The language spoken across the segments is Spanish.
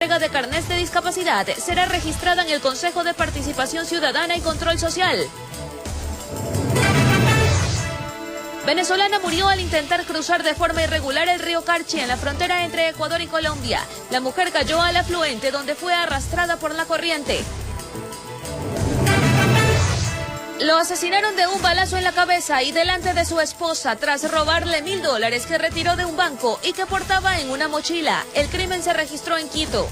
entrega de carnés de discapacidad será registrada en el Consejo de Participación Ciudadana y Control Social. Venezolana murió al intentar cruzar de forma irregular el río Carchi en la frontera entre Ecuador y Colombia. La mujer cayó al afluente donde fue arrastrada por la corriente. Lo asesinaron de un balazo en la cabeza y delante de su esposa tras robarle $1000 que retiró de un banco y que portaba en una mochila. El crimen se registró en Quito.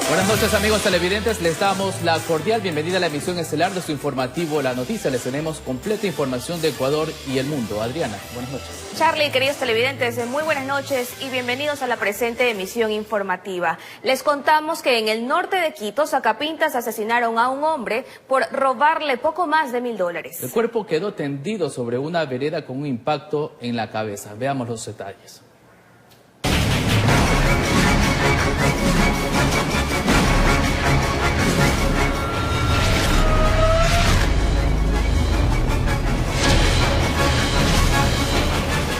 Buenas noches, amigos televidentes, les damos la cordial bienvenida a la emisión estelar de su informativo La Noticia. Les tenemos completa información de Ecuador y el mundo. Adriana, buenas noches. Charlie, queridos televidentes, muy buenas noches y bienvenidos a la presente emisión informativa. Les contamos que en el norte de Quito, sacapintas asesinaron a un hombre por robarle poco más de $1000. El cuerpo quedó tendido sobre una vereda con un impacto en la cabeza. Veamos los detalles.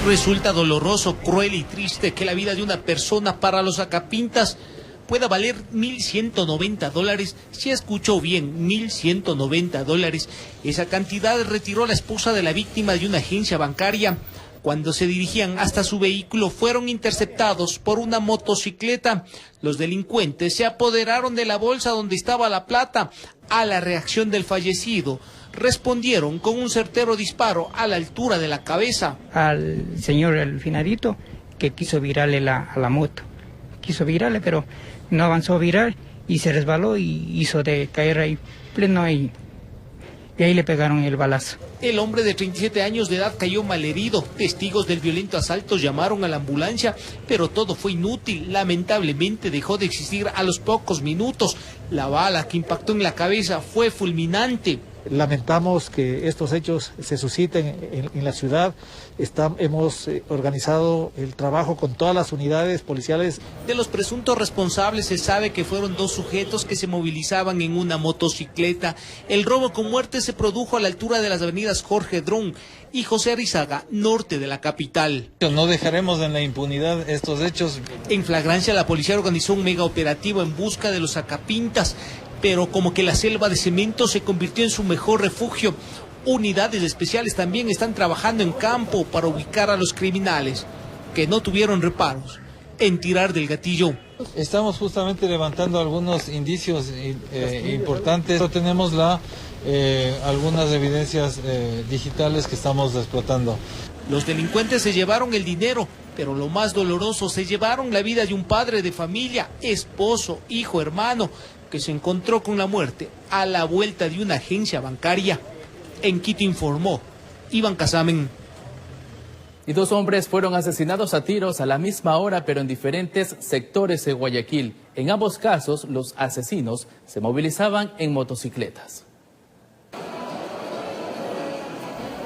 Resulta doloroso, cruel y triste que la vida de una persona para los sacapintas pueda valer $1190. Si escuchó bien, $1190. Esa cantidad retiró la esposa de la víctima de una agencia bancaria. Cuando se dirigían hasta su vehículo fueron interceptados por una motocicleta. Los delincuentes se apoderaron de la bolsa donde estaba la plata. A la reacción del fallecido, respondieron con un certero disparo a la altura de la cabeza. Al señor, el finadito, que quiso virarle a la moto. Quiso virarle, pero no avanzó a virar y se resbaló y hizo de caer ahí pleno ahí. Y ahí le pegaron el balazo. El hombre de 37 años de edad cayó malherido. Testigos del violento asalto llamaron a la ambulancia, pero todo fue inútil. Lamentablemente dejó de existir a los pocos minutos. La bala que impactó en la cabeza fue fulminante. Lamentamos que estos hechos se susciten en la ciudad. Hemos organizado el trabajo con todas las unidades policiales. De los presuntos responsables se sabe que fueron 2 sujetos que se movilizaban en una motocicleta. El robo con muerte se produjo a la altura de las avenidas Jorge Dron y José Arizaga, norte de la capital. No dejaremos en la impunidad estos hechos. En flagrancia, la policía organizó un mega operativo en busca de los sacapintas, pero como que la selva de cemento se convirtió en su mejor refugio. Unidades especiales también están trabajando en campo para ubicar a los criminales, que no tuvieron reparos en tirar del gatillo. Estamos justamente levantando algunos indicios importantes. Tenemos algunas evidencias digitales que estamos explotando. Los delincuentes se llevaron el dinero, pero lo más doloroso, se llevaron la vida de un padre de familia, esposo, hijo, hermano, que se encontró con la muerte a la vuelta de una agencia bancaria. En Quito informó Iván Casamen. Y 2 hombres fueron asesinados a tiros a la misma hora, pero en diferentes sectores de Guayaquil. En ambos casos, los asesinos se movilizaban en motocicletas.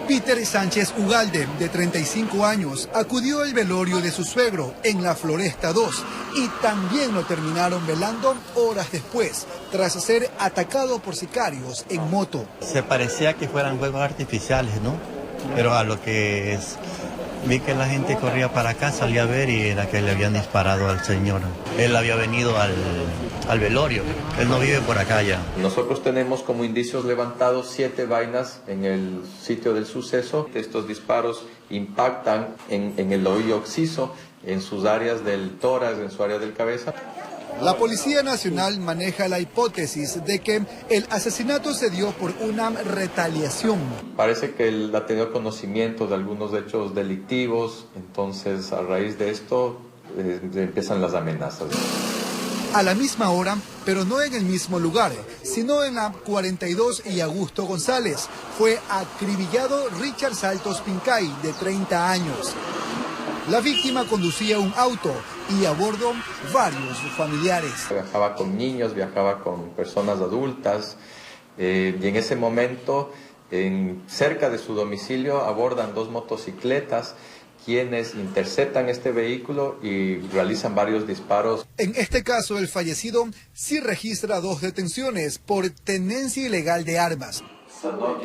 Peter Sánchez Ugalde, de 35 años, acudió al velorio de su suegro en la Floresta 2 y también lo terminaron velando horas después, tras ser atacado por sicarios en moto. Se parecía que fueran fuegos artificiales, ¿no? Pero a lo que es, vi que la gente corría para acá, salí a ver y era que le habían disparado al señor. Él había venido al velorio, él no vive por acá ya. Nosotros tenemos como indicios levantados 7 vainas en el sitio del suceso. Estos disparos impactan en el oído occiso, en sus áreas del tórax, en su área del cabeza. La Policía Nacional maneja la hipótesis de que el asesinato se dio por una retaliación. Parece que él ha tenido conocimiento de algunos hechos delictivos, entonces a raíz de esto empiezan las amenazas. A la misma hora, pero no en el mismo lugar, sino en la 42 y Augusto González, fue acribillado Richard Saltos Pincay, de 30 años. La víctima conducía un auto y a bordo varios familiares. Viajaba con niños, viajaba con personas adultas y en ese momento, cerca de su domicilio, abordan 2 motocicletas quienes interceptan este vehículo y realizan varios disparos. En este caso, el fallecido sí registra 2 detenciones por tenencia ilegal de armas.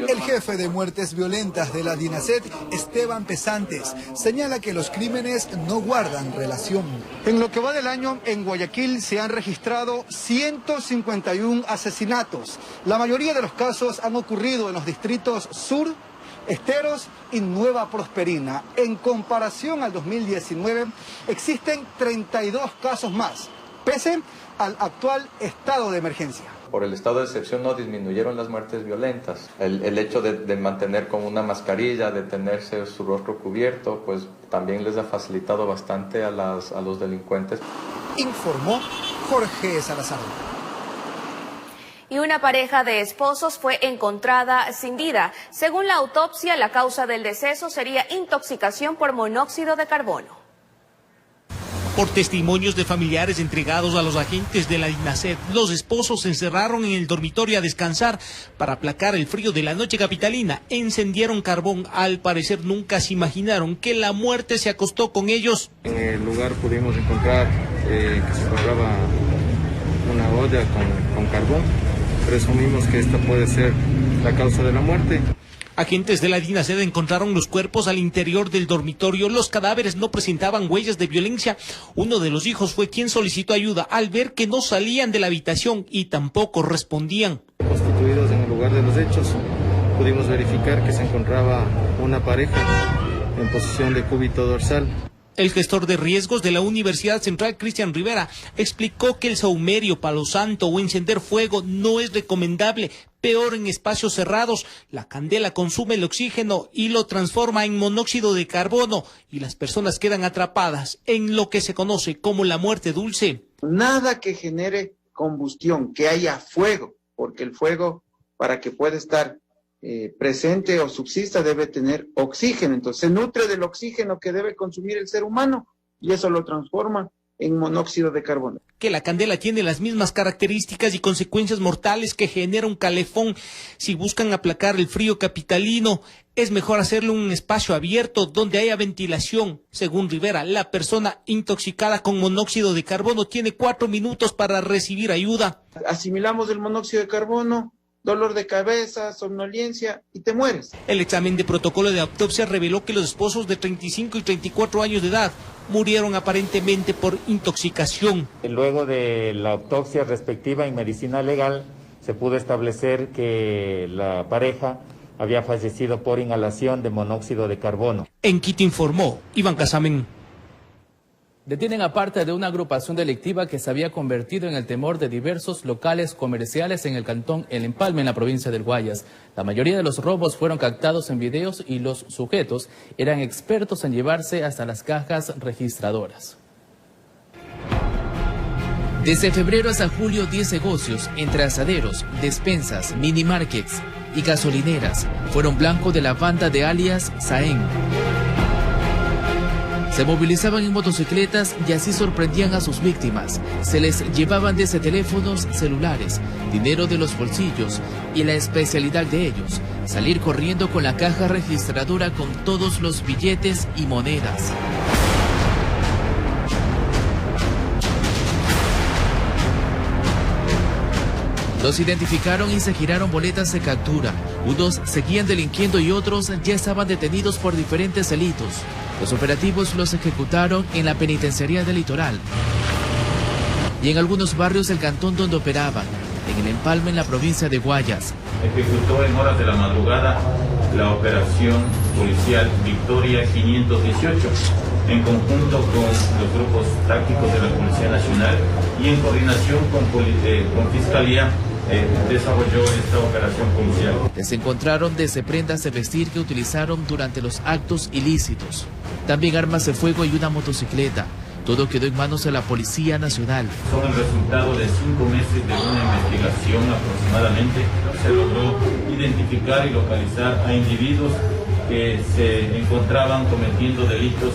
El jefe de muertes violentas de la DINASED, Esteban Pesantes, señala que los crímenes no guardan relación. En lo que va del año, en Guayaquil se han registrado 151 asesinatos. La mayoría de los casos han ocurrido en los distritos Sur, Esteros y Nueva Prosperina. En comparación al 2019, existen 32 casos más, pese al actual estado de emergencia. Por el estado de excepción no disminuyeron las muertes violentas. El hecho de mantener con una mascarilla, de tenerse su rostro cubierto, pues también les ha facilitado bastante a los delincuentes. Informó Jorge Salazar. Y una pareja de esposos fue encontrada sin vida. Según la autopsia, la causa del deceso sería intoxicación por monóxido de carbono. Por testimonios de familiares entregados a los agentes de la DINASED, los esposos se encerraron en el dormitorio a descansar para aplacar el frío de la noche capitalina. Encendieron carbón. Al parecer nunca se imaginaron que la muerte se acostó con ellos. En el lugar pudimos encontrar que se encontraba una olla con carbón. Presumimos que esta puede ser la causa de la muerte. Agentes de la DINASED encontraron los cuerpos al interior del dormitorio. Los cadáveres no presentaban huellas de violencia. Uno de los hijos fue quien solicitó ayuda al ver que no salían de la habitación y tampoco respondían. Constituidos en el lugar de los hechos, pudimos verificar que se encontraba una pareja en posición de cúbito dorsal. El gestor de riesgos de la Universidad Central, Cristian Rivera, explicó que el saumerio, palo santo o encender fuego no es recomendable, peor en espacios cerrados. La candela consume el oxígeno y lo transforma en monóxido de carbono y las personas quedan atrapadas en lo que se conoce como la muerte dulce. Nada que genere combustión, que haya fuego, porque el fuego, para que pueda estar presente o subsista, debe tener oxígeno. Entonces se nutre del oxígeno que debe consumir el ser humano y eso lo transforma en monóxido de carbono. Que la candela tiene las mismas características y consecuencias mortales que genera un calefón. Si buscan aplacar el frío capitalino, es mejor hacerlo en un espacio abierto donde haya ventilación. Según Rivera, la persona intoxicada con monóxido de carbono tiene 4 minutos para recibir ayuda. Asimilamos el monóxido de carbono, dolor de cabeza, somnolencia y te mueres. El examen de protocolo de autopsia reveló que los esposos de 35 y 34 años de edad murieron aparentemente por intoxicación. Luego de la autopsia respectiva en medicina legal, se pudo establecer que la pareja había fallecido por inhalación de monóxido de carbono. En Quito informó Iván Casamen. Detienen a parte de una agrupación delictiva que se había convertido en el temor de diversos locales comerciales en el cantón El Empalme, en la provincia del Guayas. La mayoría de los robos fueron captados en videos y los sujetos eran expertos en llevarse hasta las cajas registradoras. Desde febrero hasta julio, 10 negocios, entre asaderos, despensas, mini markets y gasolineras, fueron blanco de la banda de alias Saén. Se movilizaban en motocicletas y así sorprendían a sus víctimas. Se les llevaban desde teléfonos celulares, dinero de los bolsillos y la especialidad de ellos, salir corriendo con la caja registradora con todos los billetes y monedas. Los identificaron y se giraron boletas de captura. Unos seguían delinquiendo y otros ya estaban detenidos por diferentes delitos. Los operativos los ejecutaron en la penitenciaría del Litoral y en algunos barrios del cantón donde operaban, en El Empalme, en la provincia de Guayas. Ejecutó en horas de la madrugada la operación policial Victoria 518, en conjunto con los grupos tácticos de la Policía Nacional y en coordinación con Fiscalía, desarrolló esta operación policial. Les encontraron desde prendas de vestir que utilizaron durante los actos ilícitos, también armas de fuego y una motocicleta. Todo quedó en manos de la Policía Nacional. Son el resultado de 5 meses de una investigación aproximadamente. Se logró identificar y localizar a individuos que se encontraban cometiendo delitos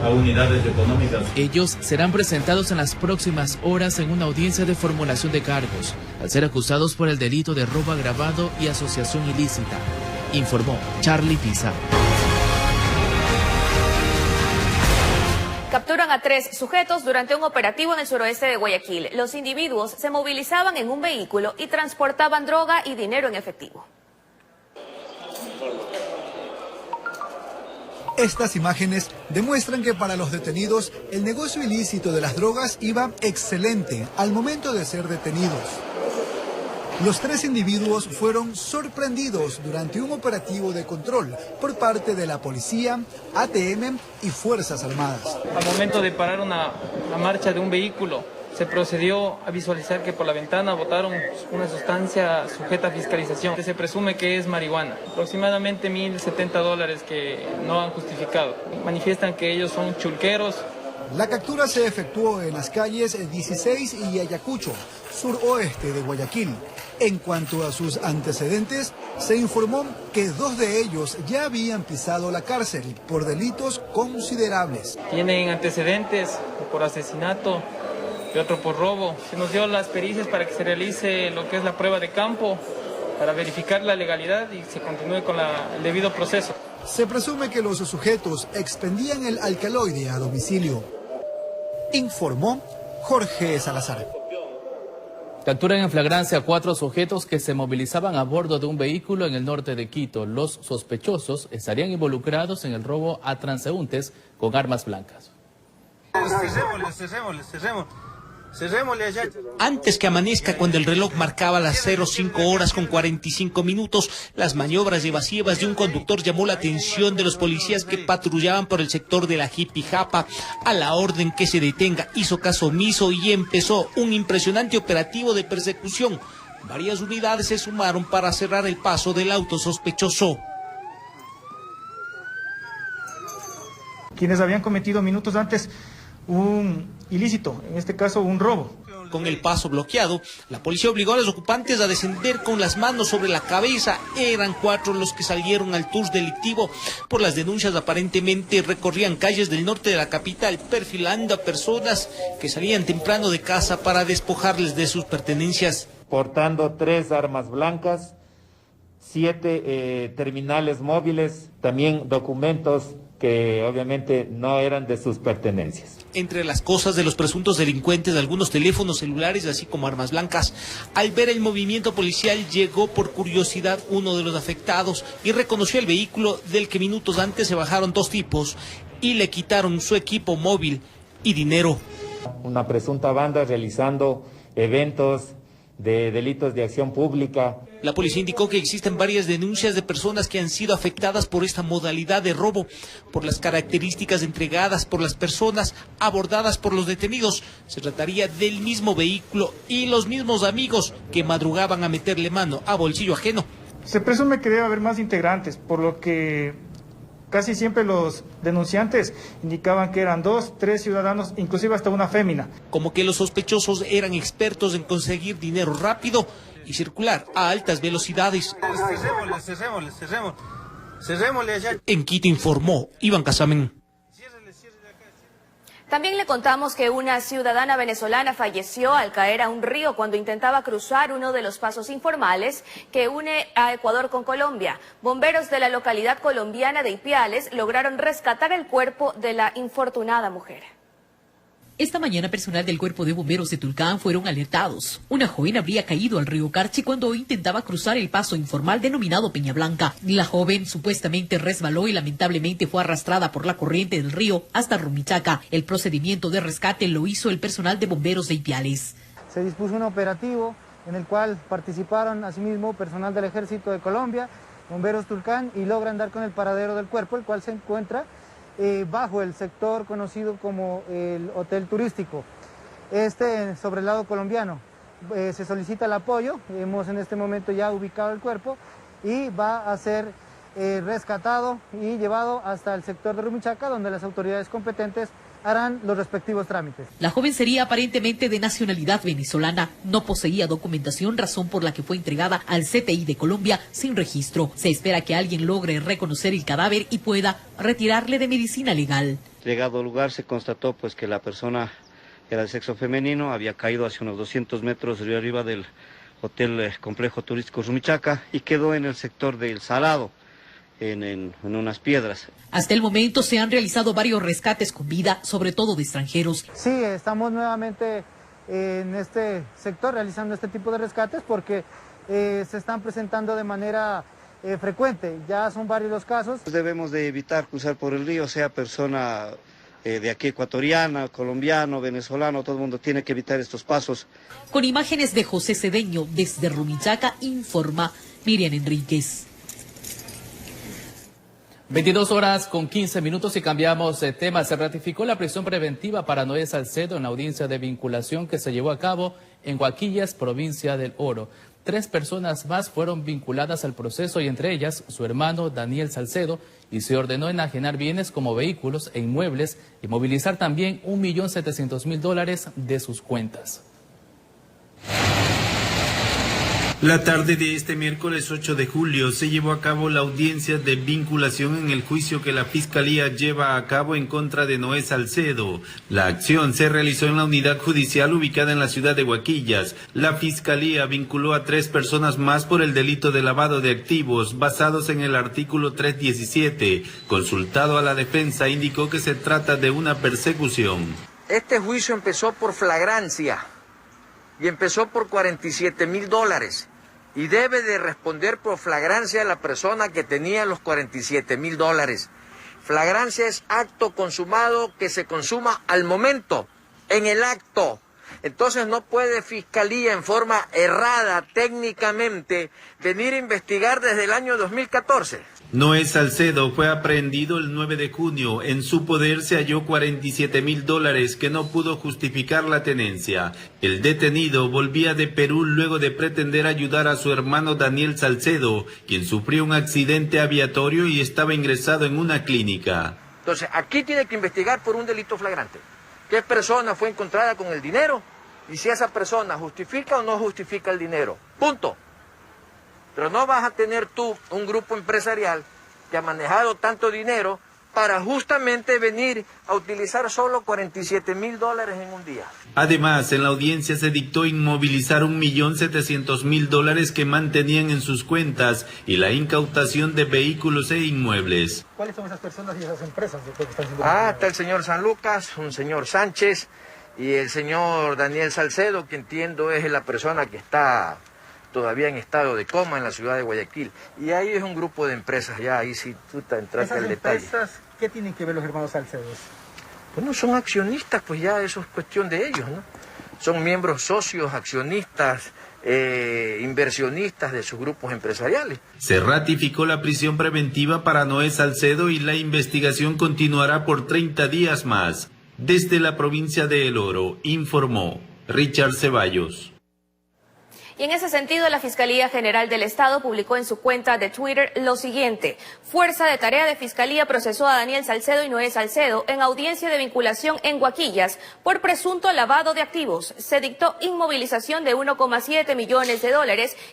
a unidades económicas. Ellos serán presentados en las próximas horas en una audiencia de formulación de cargos, al ser acusados por el delito de robo agravado y asociación ilícita, informó Charlie Pizarro. Capturan a 3 sujetos durante un operativo en el suroeste de Guayaquil. Los individuos se movilizaban en un vehículo y transportaban droga y dinero en efectivo. Estas imágenes demuestran que para los detenidos el negocio ilícito de las drogas iba excelente al momento de ser detenidos. Los 3 individuos fueron sorprendidos durante un operativo de control por parte de la policía, ATM y Fuerzas Armadas. Al momento de parar la marcha de un vehículo, se procedió a visualizar que por la ventana botaron una sustancia sujeta a fiscalización, que se presume que es marihuana, aproximadamente $1.070 que no han justificado. Manifiestan que ellos son chulqueros. La captura se efectuó en las calles 16 y Ayacucho, suroeste de Guayaquil. En cuanto a sus antecedentes, se informó que 2 de ellos ya habían pisado la cárcel por delitos considerables. Tienen antecedentes por asesinato y otro por robo. Se nos dio las pericias para que se realice lo que es la prueba de campo, para verificar la legalidad y se continúe con el debido proceso. Se presume que los sujetos expendían el alcaloide a domicilio. Informó Jorge Salazar. Capturan en flagrancia a 4 sujetos que se movilizaban a bordo de un vehículo en el norte de Quito. Los sospechosos estarían involucrados en el robo a transeúntes con armas blancas. Cerrémosle allá. Antes que amanezca, cuando el reloj marcaba las 05:45, las maniobras evasivas de un conductor llamó la atención de los policías que patrullaban por el sector de la Jipijapa. A la orden que se detenga, hizo caso omiso y empezó un impresionante operativo de persecución. Varias unidades se sumaron para cerrar el paso del auto sospechoso. Quienes habían cometido minutos antes un ilícito, en este caso un robo. Con el paso bloqueado, la policía obligó a los ocupantes a descender con las manos sobre la cabeza. Eran 4 los que salieron al tour delictivo. Por las denuncias, aparentemente recorrían calles del norte de la capital, perfilando a personas que salían temprano de casa para despojarles de sus pertenencias. Portando 3 armas blancas, 7 terminales móviles, también documentos que obviamente no eran de sus pertenencias. Entre las cosas de los presuntos delincuentes, algunos teléfonos celulares, así como armas blancas. Al ver el movimiento policial, llegó por curiosidad uno de los afectados y reconoció el vehículo del que minutos antes se bajaron 2 tipos y le quitaron su equipo móvil y dinero. Una presunta banda realizando eventos de delitos de acción pública. La policía indicó que existen varias denuncias de personas que han sido afectadas por esta modalidad de robo, por las características entregadas por las personas abordadas por los detenidos. Se trataría del mismo vehículo y los mismos amigos que madrugaban a meterle mano a bolsillo ajeno. Se presume que debe haber más integrantes, por lo que casi siempre los denunciantes indicaban que eran 2, 3 ciudadanos, inclusive hasta una fémina. Como que los sospechosos eran expertos en conseguir dinero rápido y circular a altas velocidades. Cerrémosle allá. En Quito informó Iván Casamen. También le contamos que una ciudadana venezolana falleció al caer a un río cuando intentaba cruzar uno de los pasos informales que une a Ecuador con Colombia. Bomberos de la localidad colombiana de Ipiales lograron rescatar el cuerpo de la infortunada mujer. Esta mañana personal del Cuerpo de Bomberos de Tulcán fueron alertados. Una joven habría caído al río Carchi cuando intentaba cruzar el paso informal denominado Peña Blanca. La joven supuestamente resbaló y lamentablemente fue arrastrada por la corriente del río hasta Rumichaca. El procedimiento de rescate lo hizo el personal de bomberos de Ipiales. Se dispuso un operativo en el cual participaron asimismo personal del Ejército de Colombia, bomberos Tulcán, y logran dar con el paradero del cuerpo, el cual se encuentra bajo el sector conocido como el hotel turístico. Sobre el lado colombiano se solicita el apoyo. Hemos en este momento ya ubicado el cuerpo y va a ser rescatado y llevado hasta el sector de Rumichaca, donde las autoridades competentes harán los respectivos trámites. La joven sería aparentemente de nacionalidad venezolana, no poseía documentación, razón por la que fue entregada al CTI de Colombia sin registro. Se espera que alguien logre reconocer el cadáver y pueda retirarle de medicina legal. Llegado al lugar se constató pues que la persona era de sexo femenino, había caído hacia unos 200 metros río arriba del hotel complejo turístico Rumichaca y quedó en el sector del Salado. en unas piedras. Hasta el momento se han realizado varios rescates con vida, sobre todo de extranjeros. Sí, estamos nuevamente en este sector realizando este tipo de rescates porque se están presentando de manera frecuente. Ya son varios los casos. Debemos de evitar cruzar por el río, sea persona de aquí ecuatoriana, colombiano, venezolano, todo el mundo tiene que evitar estos pasos. Con imágenes de José Cedeño desde Rumichaca, informa Miriam Enríquez. 22 horas con 15 minutos y cambiamos de tema. Se ratificó la prisión preventiva para Noé Salcedo en la audiencia de vinculación que se llevó a cabo en Huaquillas, provincia del Oro. 3 personas más fueron vinculadas al proceso y entre ellas su hermano Daniel Salcedo, y se ordenó enajenar bienes como vehículos e inmuebles y movilizar también $1.700.000 de sus cuentas. La tarde de este miércoles 8 de julio se llevó a cabo la audiencia de vinculación en el juicio que la Fiscalía lleva a cabo en contra de Noé Salcedo. La acción se realizó en la unidad judicial ubicada en la ciudad de Huaquillas. La Fiscalía vinculó a 3 personas más por el delito de lavado de activos basados en el artículo 317. Consultado a la defensa, indicó que se trata de una persecución. Este juicio empezó por flagrancia y empezó por $47.000 y debe de responder por flagrancia la persona que tenía los $47.000. Flagrancia es acto consumado que se consuma al momento, en el acto. Entonces no puede Fiscalía en forma errada técnicamente venir a investigar desde el año 2014. Noé Salcedo fue aprehendido el 9 de junio. En su poder se halló $47.000 que no pudo justificar la tenencia. El detenido volvía de Perú luego de pretender ayudar a su hermano Daniel Salcedo, quien sufrió un accidente aviatorio y estaba ingresado en una clínica. Entonces aquí tiene que investigar por un delito flagrante. ¿Qué persona fue encontrada con el dinero? Y si esa persona justifica o no justifica el dinero. Punto. Pero no vas a tener tú un grupo empresarial que ha manejado tanto dinero para justamente venir a utilizar solo $47.000 en un día. Además, en la audiencia se dictó inmovilizar $1.700.000 que mantenían en sus cuentas y la incautación de vehículos e inmuebles. ¿Cuáles son esas personas y esas empresas que están siendo está el señor San Lucas, un señor Sánchez y el señor Daniel Salcedo, que entiendo es la persona que está todavía en estado de coma en la ciudad de Guayaquil. Y ahí es un grupo de empresas, ya ahí sí tú te entraste al detalle. ¿Esas empresas qué tienen que ver los hermanos Salcedo? Bueno, son accionistas, pues ya eso es cuestión de ellos, ¿no? Son miembros socios, accionistas, inversionistas de sus grupos empresariales. Se ratificó la prisión preventiva para Noé Salcedo y la investigación continuará por 30 días más. Desde la provincia de El Oro, informó Richard Ceballos. Y en ese sentido, la Fiscalía General del Estado publicó en su cuenta de Twitter lo siguiente. Fuerza de Tarea de Fiscalía procesó a Daniel Salcedo y Noé Salcedo en audiencia de vinculación en Huaquillas por presunto lavado de activos. Se dictó inmovilización de $1,7 millones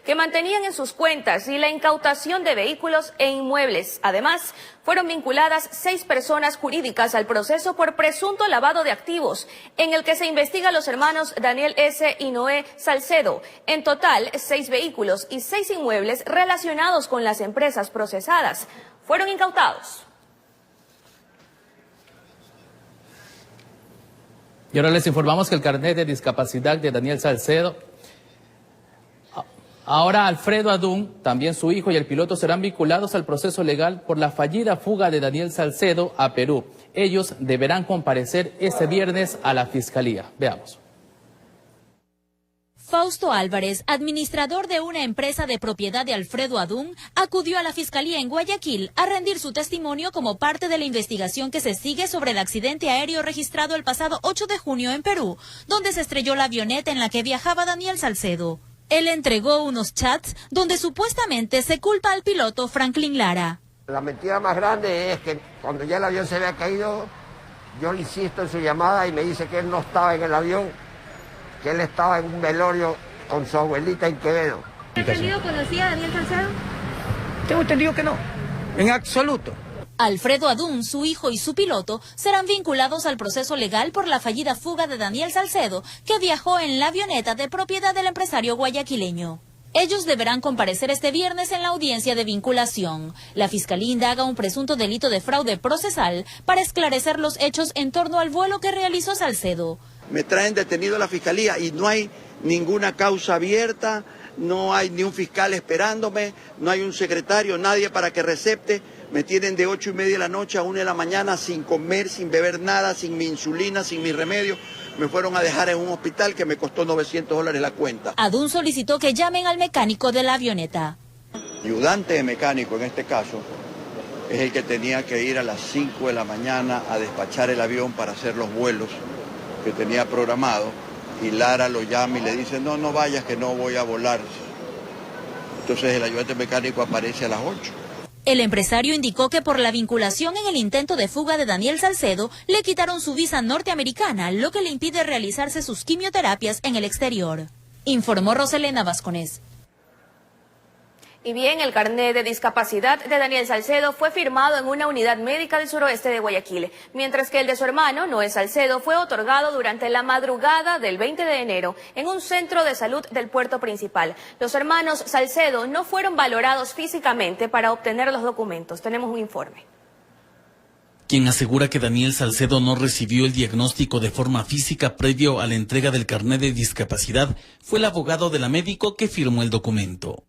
que mantenían en sus cuentas y la incautación de vehículos e inmuebles. Además, fueron vinculadas 6 personas jurídicas al proceso por presunto lavado de activos, en el que se investiga a los hermanos Daniel S. y Noé Salcedo. En total, 6 vehículos y 6 inmuebles relacionados con las empresas procesadas fueron incautados. Y ahora les informamos que el carnet de discapacidad de Daniel Salcedo, ahora Alfredo Adún, también su hijo y el piloto serán vinculados al proceso legal por la fallida fuga de Daniel Salcedo a Perú. Ellos deberán comparecer este viernes a la Fiscalía. Veamos. Fausto Álvarez, administrador de una empresa de propiedad de Alfredo Adún, acudió a la Fiscalía en Guayaquil a rendir su testimonio como parte de la investigación que se sigue sobre el accidente aéreo registrado el pasado 8 de junio en Perú, donde se estrelló la avioneta en la que viajaba Daniel Salcedo. Él entregó unos chats donde supuestamente se culpa al piloto Franklin Lara. La mentira más grande es que cuando ya el avión se había caído, yo le insisto en su llamada y me dice que él no estaba en el avión, que él estaba en un velorio con su abuelita en Quevedo. ¿Entendido conocía a Daniel Salcedo? Tengo entendido que no, en absoluto. Alfredo Adún, su hijo y su piloto serán vinculados al proceso legal por la fallida fuga de Daniel Salcedo, que viajó en la avioneta de propiedad del empresario guayaquileño. Ellos deberán comparecer este viernes en la audiencia de vinculación. La Fiscalía indaga un presunto delito de fraude procesal para esclarecer los hechos en torno al vuelo que realizó Salcedo. Me traen detenido a la Fiscalía y no hay ninguna causa abierta, no hay ni un fiscal esperándome, no hay un secretario, nadie para que recepte. Me tienen de 8:30 de la noche a 1 de la mañana sin comer, sin beber nada, sin mi insulina, sin mi remedio. Me fueron a dejar en un hospital que me costó $900 la cuenta. Adún solicitó que llamen al mecánico de la avioneta. Ayudante de mecánico en este caso es el que tenía que ir a las 5 de la mañana a despachar el avión para hacer los vuelos que tenía programado. Y Lara lo llama y le dice, no vayas que no voy a volar. Entonces el ayudante mecánico aparece a las 8. El empresario indicó que por la vinculación en el intento de fuga de Daniel Salcedo, le quitaron su visa norteamericana, lo que le impide realizarse sus quimioterapias en el exterior. Informó Roselena Vasconés. Y bien, el carnet de discapacidad de Daniel Salcedo fue firmado en una unidad médica del suroeste de Guayaquil, mientras que el de su hermano, Noé Salcedo, fue otorgado durante la madrugada del 20 de enero en un centro de salud del puerto principal. Los hermanos Salcedo no fueron valorados físicamente para obtener los documentos. Tenemos un informe. Quien asegura que Daniel Salcedo no recibió el diagnóstico de forma física previo a la entrega del carnet de discapacidad fue el abogado de la médico que firmó el documento.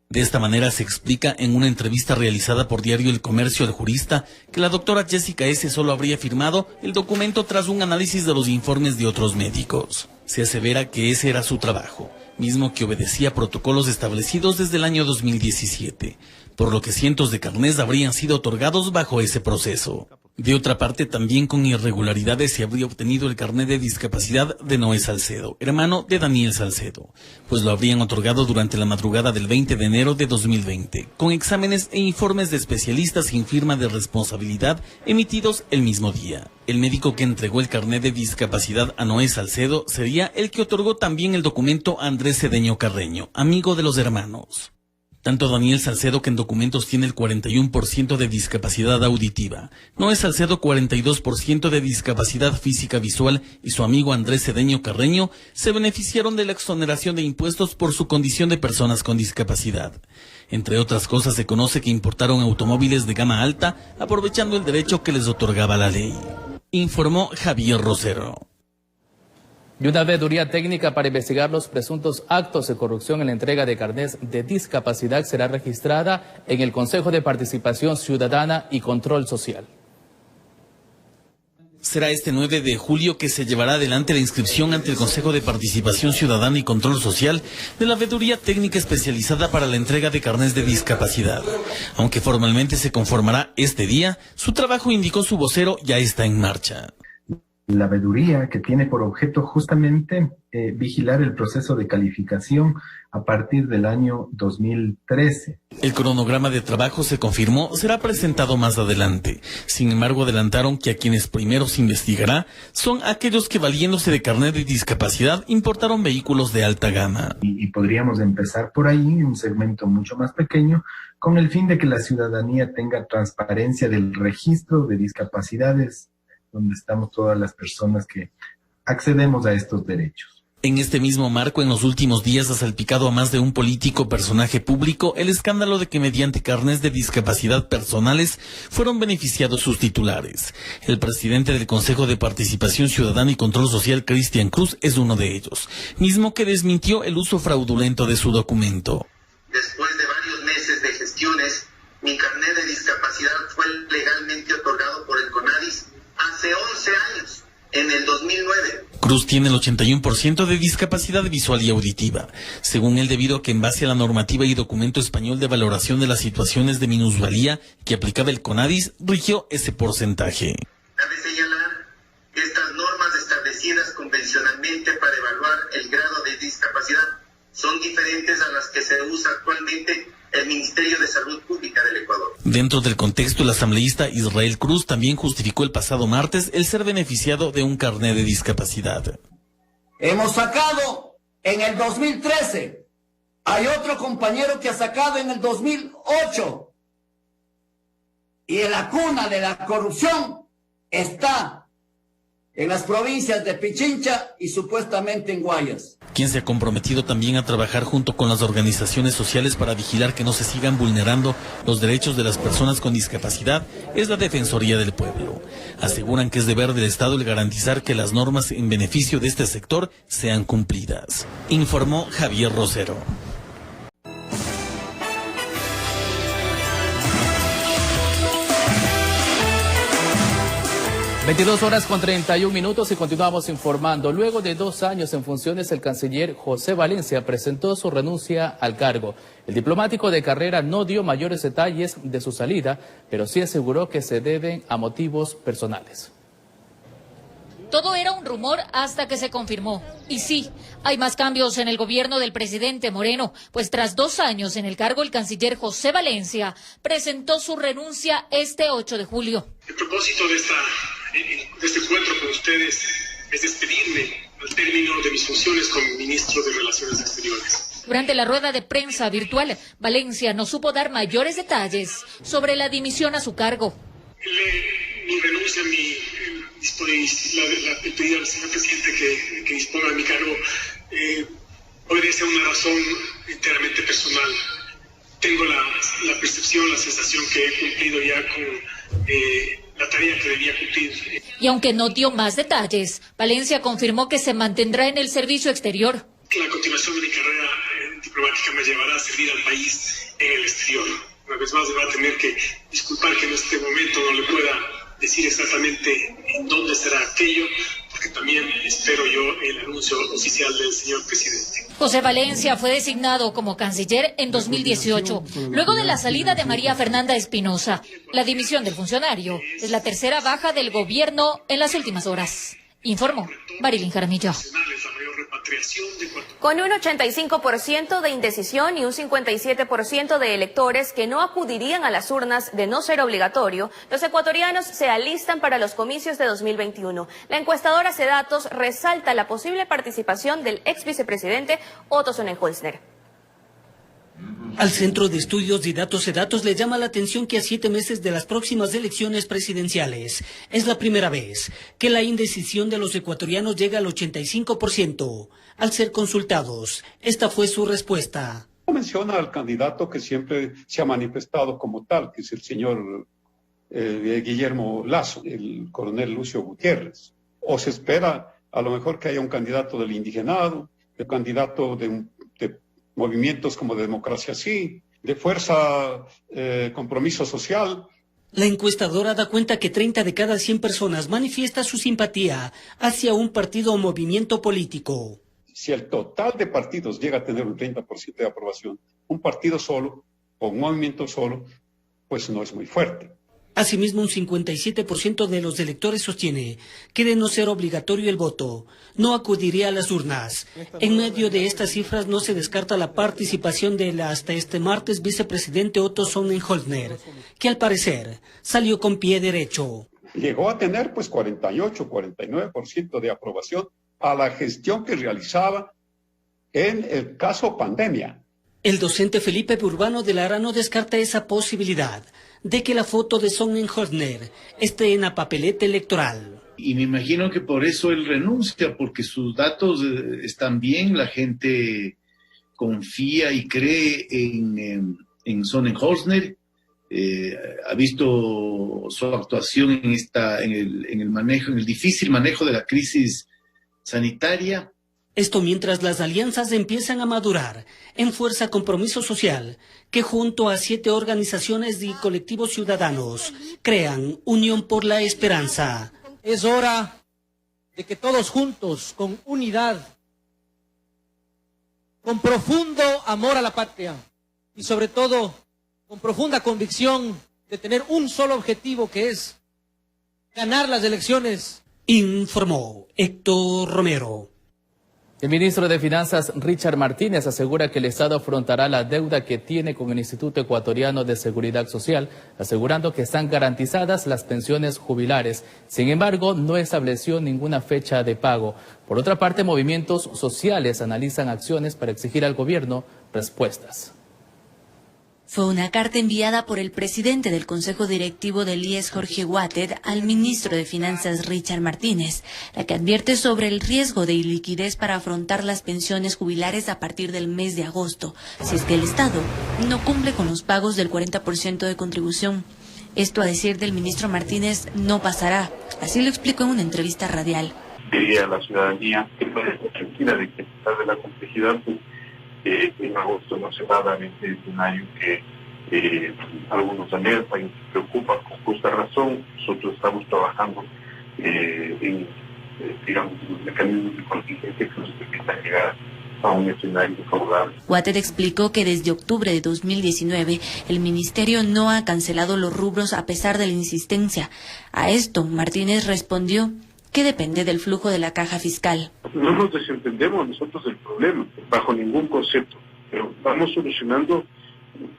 De esta manera se explica en una entrevista realizada por Diario El Comercio al jurista que la doctora Jessica S. solo habría firmado el documento tras un análisis de los informes de otros médicos. Se asevera que ese era su trabajo, mismo que obedecía protocolos establecidos desde el año 2017, por lo que cientos de carnés habrían sido otorgados bajo ese proceso. De otra parte, también con irregularidades se habría obtenido el carnet de discapacidad de Noé Salcedo, hermano de Daniel Salcedo, pues lo habrían otorgado durante la madrugada del 20 de enero de 2020, con exámenes e informes de especialistas sin firma de responsabilidad emitidos el mismo día. El médico que entregó el carnet de discapacidad a Noé Salcedo sería el que otorgó también el documento a Andrés Cedeño Carreño, amigo de los hermanos. Tanto Daniel Salcedo, que en documentos tiene el 41% de discapacidad auditiva, Noé Salcedo 42% de discapacidad física visual y su amigo Andrés Cedeño Carreño se beneficiaron de la exoneración de impuestos por su condición de personas con discapacidad. Entre otras cosas, se conoce que importaron automóviles de gama alta aprovechando el derecho que les otorgaba la ley. Informó Javier Rosero. Y una veeduría técnica para investigar los presuntos actos de corrupción en la entrega de carnets de discapacidad será registrada en el Consejo de Participación Ciudadana y Control Social. Será este 9 de julio que se llevará adelante la inscripción ante el Consejo de Participación Ciudadana y Control Social de la veeduría técnica especializada para la entrega de carnets de discapacidad. Aunque formalmente se conformará este día, su trabajo, indicó su vocero, ya está en marcha. La veeduría, que tiene por objeto justamente vigilar el proceso de calificación a partir del año 2013. El cronograma de trabajo, se confirmó, será presentado más adelante. Sin embargo, adelantaron que a quienes primero se investigará son aquellos que, valiéndose de carnet de discapacidad, importaron vehículos de alta gama. Y podríamos empezar por ahí, un segmento mucho más pequeño, con el fin de que la ciudadanía tenga transparencia del registro de discapacidades, donde estamos todas las personas que accedemos a estos derechos. En este mismo marco, en los últimos días ha salpicado a más de un político personaje público el escándalo de que mediante carnets de discapacidad personales fueron beneficiados sus titulares. El presidente del Consejo de Participación Ciudadana y Control Social, Cristian Cruz, es uno de ellos, mismo que desmintió el uso fraudulento de su documento. Después de varios meses de gestiones, mi carnet de discapacidad fue legalmente otorgado por el CONADIS hace 11 años, en el 2009. Cruz tiene el 81% de discapacidad visual y auditiva, según él, debido a que en base a la normativa y documento español de valoración de las situaciones de minusvalía que aplicaba el CONADIS, rigió ese porcentaje. Cabe señalar que estas normas establecidas convencionalmente para evaluar el grado de discapacidad son diferentes a las que se usa actualmente el Ministerio de Salud Pública del Ecuador. Dentro del contexto, el asambleísta Israel Cruz también justificó el pasado martes el ser beneficiado de un carnet de discapacidad. Hemos sacado en el 2013, hay otro compañero que ha sacado en el 2008, y en la cuna de la corrupción está en las provincias de Pichincha y supuestamente en Guayas. Quien se ha comprometido también a trabajar junto con las organizaciones sociales para vigilar que no se sigan vulnerando los derechos de las personas con discapacidad es la Defensoría del Pueblo. Aseguran que es deber del Estado el garantizar que las normas en beneficio de este sector sean cumplidas. Informó Javier Rosero. 22:31 y continuamos informando. Luego de 2 años en funciones, el canciller José Valencia presentó su renuncia al cargo. El diplomático de carrera no dio mayores detalles de su salida, pero sí aseguró que se deben a motivos personales. Todo era un rumor hasta que se confirmó. Y sí, hay más cambios en el gobierno del presidente Moreno, pues tras 2 años en el cargo, el canciller José Valencia presentó su renuncia este 8 de julio. El propósito de este encuentro con ustedes es despedirme al término de mis funciones como ministro de Relaciones Exteriores. Durante la rueda de prensa virtual, Valencia no supo dar mayores detalles sobre la dimisión a su cargo. Mi renuncia, el pedido al señor presidente que disponga de mi cargo obedece a una razón enteramente personal. Tengo la percepción, la sensación que he cumplido ya con la tarea que debía cumplir. Y aunque no dio más detalles, Valencia confirmó que se mantendrá en el servicio exterior. La continuación de mi carrera diplomática me llevará a servir al país en el exterior. Una vez más me va a tener que disculpar que en este momento no le pueda decir exactamente en dónde será aquello, porque también espero yo el anuncio oficial del señor presidente. José Valencia fue designado como canciller en 2018, luego de la salida de María Fernanda Espinosa. La dimisión del funcionario es la tercera baja del gobierno en las últimas horas, informó Marilyn Jaramillo. Con un 85% de indecisión y un 57% de electores que no acudirían a las urnas de no ser obligatorio, los ecuatorianos se alistan para los comicios de 2021. La encuestadora Cedatos resalta la posible participación del ex vicepresidente Otto Sonnenholzner. Al Centro de Estudios y Datos Cedatos le llama la atención que a 7 meses de las próximas elecciones presidenciales es la primera vez que la indecisión de los ecuatorianos llega al 85%. Al ser consultados, esta fue su respuesta. Menciona al candidato que siempre se ha manifestado como tal, que es el señor Guillermo Lasso, el coronel Lucio Gutiérrez. O se espera a lo mejor que haya un candidato del indigenado, un candidato de movimientos como Democracia Sí, de Fuerza Compromiso Social. La encuestadora da cuenta que 30 de cada 100 personas manifiesta su simpatía hacia un partido o movimiento político. Si el total de partidos llega a tener un 30% de aprobación, un partido solo o un movimiento solo, pues no es muy fuerte. Asimismo, un 57% de los electores sostiene que de no ser obligatorio el voto, no acudiría a las urnas. En medio de estas cifras no se descarta la participación del hasta este martes vicepresidente Otto Sonnenholzner, que al parecer salió con pie derecho. Llegó a tener pues 48, 49% de aprobación a la gestión que realizaba en el caso pandemia. El docente Felipe Burbano de Lara no descarta esa posibilidad de que la foto de Sonnenholzner esté en la papeleta electoral. Y me imagino que por eso él renuncia, porque sus datos están bien, la gente confía y cree en Sonnenholzner, ha visto su actuación en el difícil manejo de la crisis sanitaria. Esto mientras las alianzas empiezan a madurar en Fuerza Compromiso Social, que junto a 7 organizaciones y colectivos ciudadanos crean Unión por la Esperanza. Es hora de que todos juntos, con unidad, con profundo amor a la patria y sobre todo con profunda convicción de tener un solo objetivo, que es ganar las elecciones. Informó Héctor Romero. El ministro de Finanzas, Richard Martínez, asegura que el Estado afrontará la deuda que tiene con el Instituto Ecuatoriano de Seguridad Social, asegurando que están garantizadas las pensiones jubilares. Sin embargo, no estableció ninguna fecha de pago. Por otra parte, movimientos sociales analizan acciones para exigir al gobierno respuestas. Fue una carta enviada por el presidente del Consejo Directivo del IES, Jorge Watted, al ministro de Finanzas, Richard Martínez, la que advierte sobre el riesgo de iliquidez para afrontar las pensiones jubilares a partir del mes de agosto, si es que el Estado no cumple con los pagos del 40% de contribución. Esto, a decir del ministro Martínez, no pasará. Así lo explicó en una entrevista radial. Diría a la ciudadanía que puede estar tranquila de que a pesar de la complejidad, en agosto no se va a dar este escenario que algunos alertan y se preocupan con justa razón. Nosotros estamos trabajando en, digamos, los mecanismos de contingencia que nos permitan llegar a un escenario favorable. Watted explicó que desde octubre de 2019 el ministerio no ha cancelado los rubros a pesar de la insistencia. A esto, Martínez respondió que depende del flujo de la caja fiscal. No nos desentendemos nosotros del problema, bajo ningún concepto, pero vamos solucionando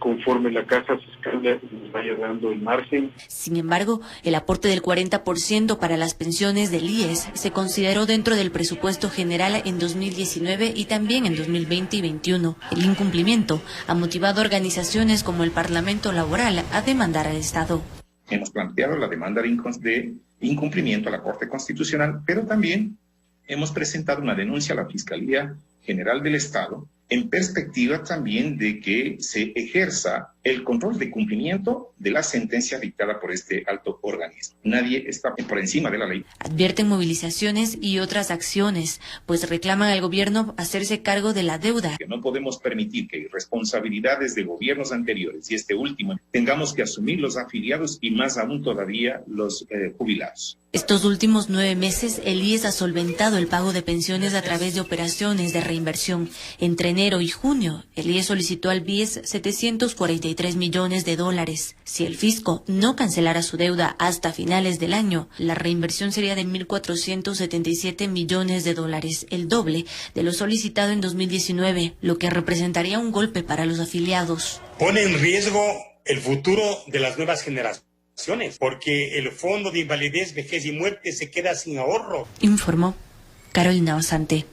conforme la caja fiscal nos vaya dando el margen. Sin embargo, el aporte del 40% para las pensiones del IES se consideró dentro del presupuesto general en 2019 y también en 2020 y 2021. El incumplimiento ha motivado a organizaciones como el Parlamento Laboral a demandar al Estado. Hemos planteado la demanda de incumplimiento a la Corte Constitucional, pero también hemos presentado una denuncia a la Fiscalía General del Estado en perspectiva también de que se ejerza el control de cumplimiento de la sentencia dictada por este alto organismo. Nadie está por encima de la ley. Advierten movilizaciones y otras acciones, pues reclaman al gobierno hacerse cargo de la deuda. Que no podemos permitir que irresponsabilidades de gobiernos anteriores y este último tengamos que asumir los afiliados y más aún todavía los jubilados. Estos últimos 9 meses, el IES ha solventado el pago de pensiones a través de operaciones de reinversión. Entre enero y junio, el IES solicitó al BIES $743 millones. Si el fisco no cancelara su deuda hasta finales del año, la reinversión sería de $1.477 millones, el doble de lo solicitado en 2019, lo que representaría un golpe para los afiliados. Pone en riesgo el futuro de las nuevas generaciones, porque el Fondo de Invalidez, Vejez y Muerte se queda sin ahorro. Informó Carolina Basante.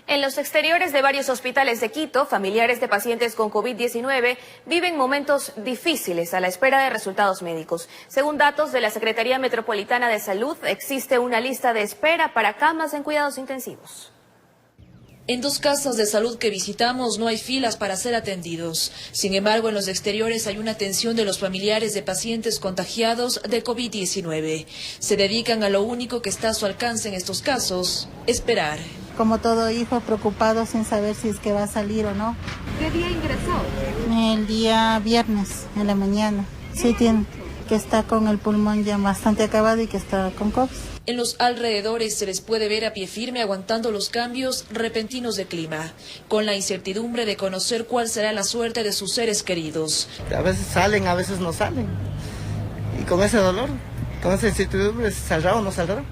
En los exteriores de varios hospitales de Quito, familiares de pacientes con COVID-19 viven momentos difíciles a la espera de resultados médicos. Según datos de la Secretaría Metropolitana de Salud, existe una lista de espera para camas en cuidados intensivos. En 2 casas de salud que visitamos no hay filas para ser atendidos. Sin embargo, en los exteriores hay una atención de los familiares de pacientes contagiados de COVID-19. Se dedican a lo único que está a su alcance en estos casos, esperar. Como todo hijo, preocupado sin saber si es que va a salir o no. ¿Qué día ingresó? El día viernes, en la mañana. Sí, tiene que está con el pulmón ya bastante acabado y que está con COVID. En los alrededores se les puede ver a pie firme aguantando los cambios repentinos de clima, con la incertidumbre de conocer cuál será la suerte de sus seres queridos. A veces salen, a veces no salen. Y con ese dolor, con esa incertidumbre, ¿saldrá o no saldrá?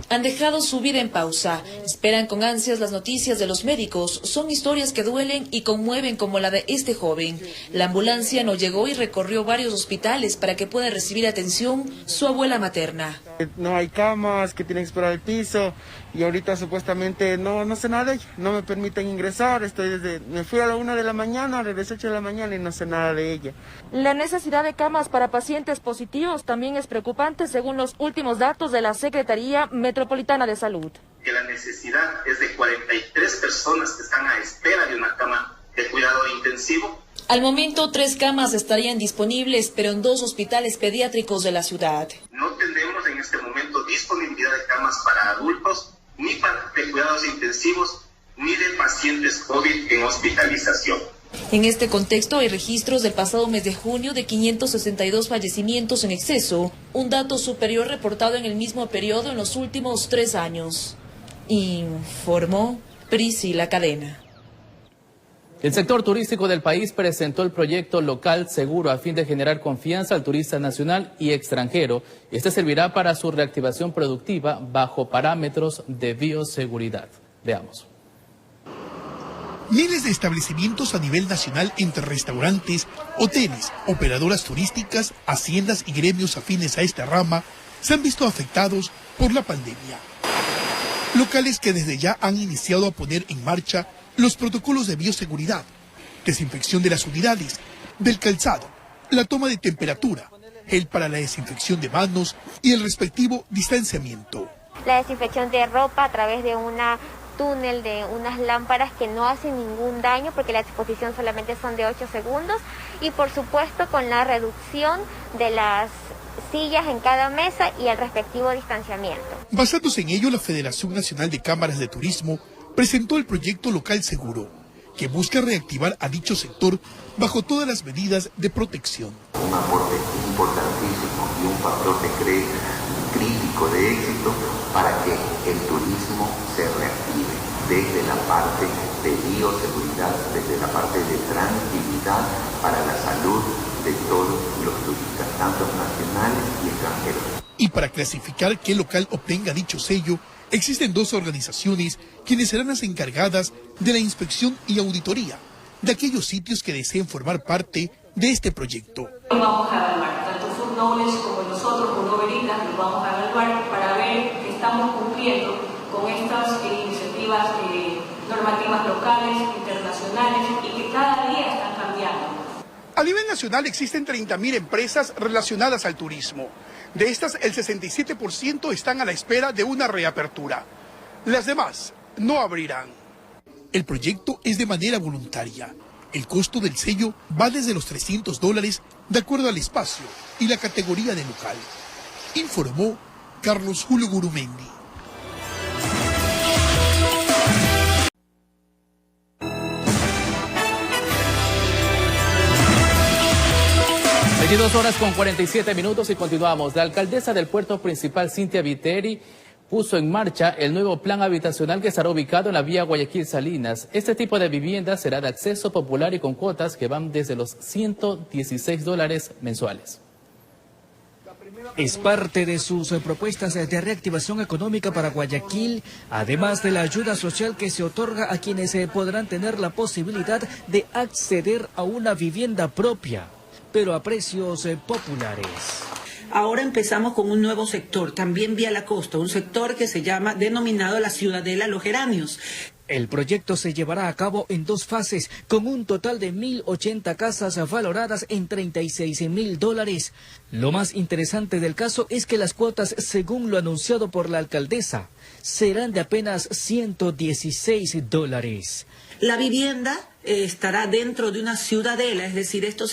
Han dejado su vida en pausa, esperan con ansias las noticias de los médicos. Son historias que duelen y conmueven como la de este joven. La ambulancia no llegó y recorrió varios hospitales para que pueda recibir atención su abuela materna. No hay camas, que tienen que esperar el piso y ahorita supuestamente no sé nada de ella. No me permiten ingresar, me fui a la 1 de la mañana, regresé a 8 de la mañana y no sé nada de ella. La necesidad de camas para pacientes positivos también es preocupante según los últimos datos de la Secretaría Metropolitana de Salud. Que la necesidad es de 43 personas que están a espera de una cama de cuidado intensivo. Al momento, 3 camas estarían disponibles, pero en 2 hospitales pediátricos de la ciudad. No tenemos en este momento disponibilidad de camas para adultos, ni de cuidados intensivos, ni de pacientes COVID en hospitalización. En este contexto hay registros del pasado mes de junio de 562 fallecimientos en exceso, un dato superior reportado en el mismo periodo en los últimos 3 años. Informó Priscila Cadena. El sector turístico del país presentó el proyecto Local Seguro a fin de generar confianza al turista nacional y extranjero. Este servirá para su reactivación productiva bajo parámetros de bioseguridad. Veamos. Miles de establecimientos a nivel nacional entre restaurantes, hoteles, operadoras turísticas, haciendas y gremios afines a esta rama se han visto afectados por la pandemia. Locales que desde ya han iniciado a poner en marcha los protocolos de bioseguridad, desinfección de las unidades, del calzado, la toma de temperatura, gel para la desinfección de manos y el respectivo distanciamiento. La desinfección de ropa a través de una túnel de unas lámparas que no hacen ningún daño porque la exposición solamente son de 8 segundos y por supuesto con la reducción de las sillas en cada mesa y el respectivo distanciamiento. Basándose en ello, la Federación Nacional de Cámaras de Turismo presentó el proyecto Local Seguro, que busca reactivar a dicho sector bajo todas las medidas de protección. Un aporte importantísimo y un factor de crítico de éxito para que el turismo se reactive desde la parte de bioseguridad, desde la parte de tranquilidad para la salud de todos los turistas, tanto nacionales y extranjeros. Y para clasificar qué local obtenga dicho sello, existen 2 organizaciones quienes serán las encargadas de la inspección y auditoría de aquellos sitios que deseen formar parte de este proyecto. Vamos a evaluar, tanto Food Knowledge como nosotros, como Veritas, lo vamos a evaluar para ver que estamos cumpliendo con estas iniciativas normativas locales, internacionales y que cada día están cambiando. A nivel nacional existen 30.000 empresas relacionadas al turismo. De estas, el 67% están a la espera de una reapertura. Las demás no abrirán. El proyecto es de manera voluntaria. El costo del sello va desde los $300 de acuerdo al espacio y la categoría de local. Informó Carlos Julio Gurumendi. Con 47 minutos y continuamos. La alcaldesa del puerto principal, Cintia Viteri, puso en marcha el nuevo plan habitacional que estará ubicado en la vía Guayaquil-Salinas. Este tipo de vivienda será de acceso popular y con cuotas que van desde los $116 mensuales. Es parte de sus propuestas de reactivación económica para Guayaquil, además de la ayuda social que se otorga a quienes podrán tener la posibilidad de acceder a una vivienda propia, pero a precios populares. Ahora empezamos con un nuevo sector, también vía la costa, un sector que se llama denominado la Ciudadela Los Geranios. El proyecto se llevará a cabo en 2 fases, con un total de 1.080 casas valoradas en $36.000. Lo más interesante del caso es que las cuotas, según lo anunciado por la alcaldesa, serán de apenas $116. La vivienda estará dentro de una ciudadela, es decir, esto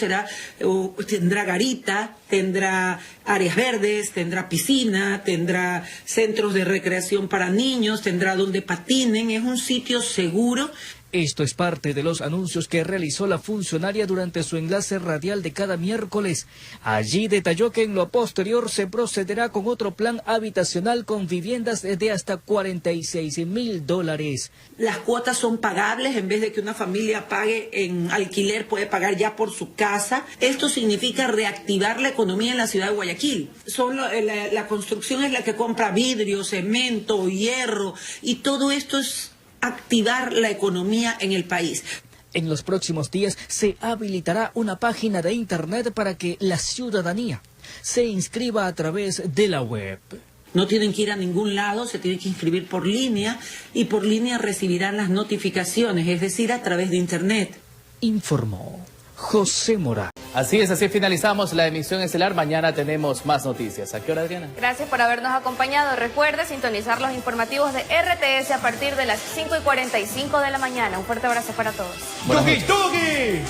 tendrá garita, tendrá áreas verdes, tendrá piscina, tendrá centros de recreación para niños, tendrá donde patinen, es un sitio seguro. Esto es parte de los anuncios que realizó la funcionaria durante su enlace radial de cada miércoles. Allí detalló que en lo posterior se procederá con otro plan habitacional con viviendas de hasta $46.000. Las cuotas son pagables, en vez de que una familia pague en alquiler, puede pagar ya por su casa. Esto significa reactivar la economía en la ciudad de Guayaquil. La construcción es la que compra vidrio, cemento, hierro, y todo esto es activar la economía en el país. En los próximos días se habilitará una página de internet para que la ciudadanía se inscriba a través de la web. No tienen que ir a ningún lado, se tienen que inscribir por línea y por línea recibirán las notificaciones, es decir, a través de internet. Informó José Mora. Así es, así finalizamos la emisión estelar. Mañana tenemos más noticias. ¿A qué hora, Adriana? Gracias por habernos acompañado. Recuerde sintonizar los informativos de RTS a partir de las 5:45 de la mañana. Un fuerte abrazo para todos. Buenas noches.